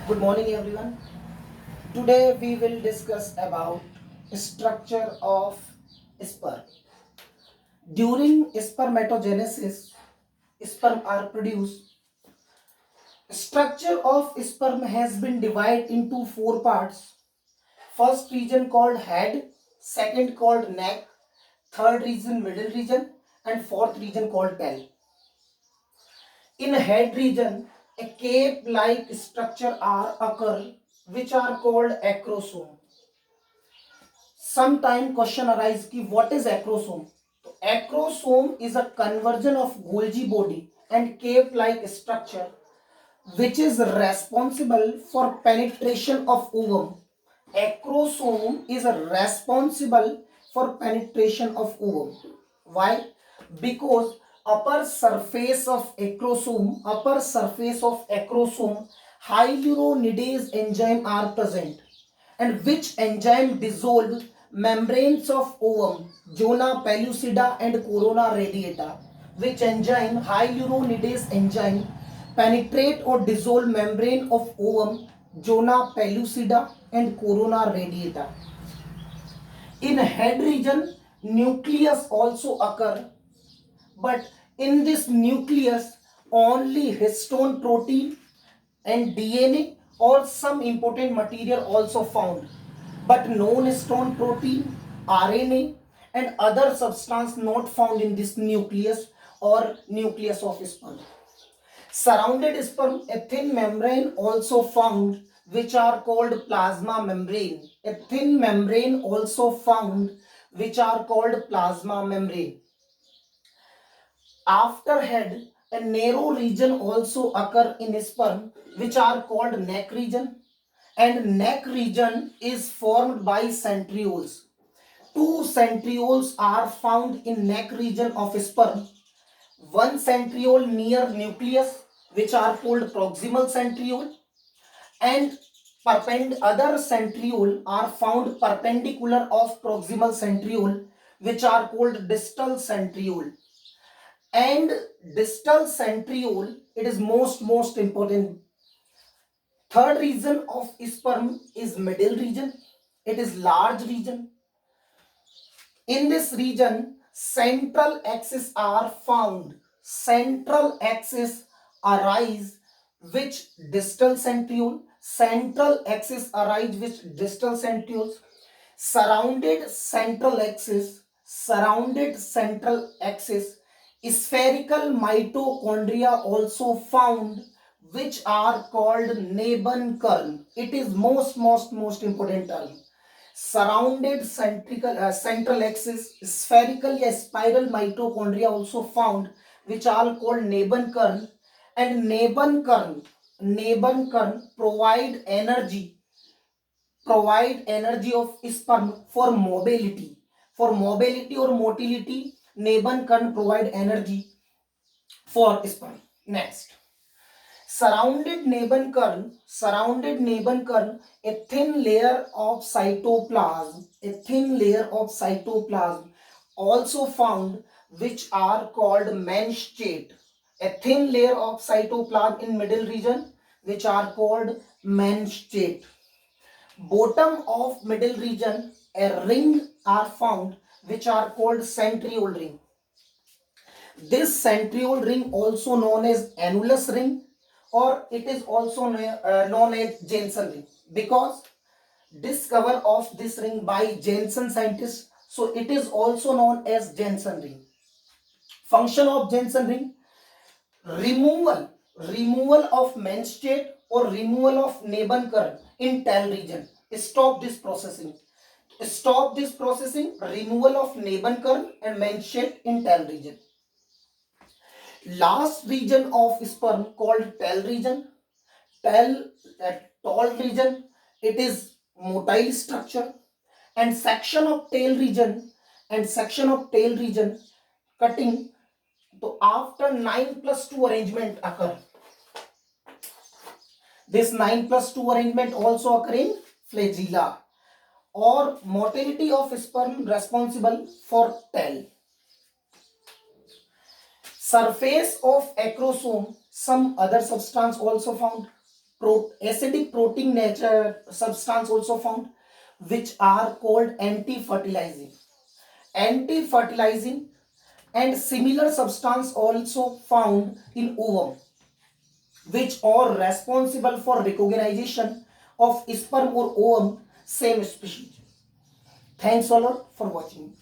Good morning everyone. Today we will discuss about structure of sperm. During spermatogenesis, sperm are produced. Structure of sperm has been divided into four parts. First region called head, second called neck, third region middle region, and fourth region called tail. In head region, a cape-like structure are occur which are called acrosome. Sometime question arise ki what is acrosome? So acrosome is a conversion of Golgi body and cape-like structure which is responsible for penetration of ovum. Acrosome is responsible for penetration of ovum. Why? Because upper surface of acrosome, hyaluronidase enzyme are present, and which enzyme dissolve membranes of ovum, zona pellucida and corona radiata. Which enzyme, hyaluronidase enzyme, penetrate or dissolve membrane of ovum, zona pellucida and corona radiata. In head region, nucleus also occur, but in this nucleus only histone protein and DNA or some important material also found, but non-histone protein, RNA and other substance not found in this nucleus or nucleus of sperm. Surrounded sperm, a thin membrane also found which are called plasma membrane. A thin membrane also found which are called plasma membrane. After head, a narrow region also occur in sperm which are called neck region, and neck region is formed by centrioles. Two centrioles are found in neck region of sperm. One centriole near nucleus which are called proximal centriole, and other centriole are found perpendicular of proximal centriole which are called distal centriole. And distal centriole, it is most important. Third region of sperm is middle region. It is large region. In this region, central axis are found. Central axis arise which distal centriole. Central axis arise which distal centrioles. Surrounded central axis, spherical mitochondria also found which are called Nebenкern. It is most important term. Surrounded central axis, spherical या spiral mitochondria also found which are called Nebenкern, and Nebenкern provide energy of sperm for mobility. For mobility or motility, Nebenкern provide energy for sperm. Next, surrounded Nebenкern, a thin layer of cytoplasm also found which are called Menschate. A thin layer of cytoplasm in middle region which are called Menschate. Bottom of middle region, a ring are found which are called centriole ring. This centriole ring also known as annulus ring, or it is also known as Jensen ring, because discover of this ring by Jensen scientists, so it is also known as Jensen ring. Function of Jensen ring: removal of Menschate or removal of Nebenкern in tail region. Stop this processing. Removal of Nebenкern and Menschate in tail region. Last region of sperm called tail region. Tall region, it is motile structure, and section of tail region cutting. So after 9+2 arrangement occur. This 9+2 arrangement also occur in flagella, or motility of sperm responsible for tail. Surface of acrosome, some other substance also found. acidic protein nature substance also found, which are called anti-fertilizing. Anti-fertilizing and similar substance also found in ovum, which are responsible for recognition of sperm or ovum same species. Thanks a lot for watching.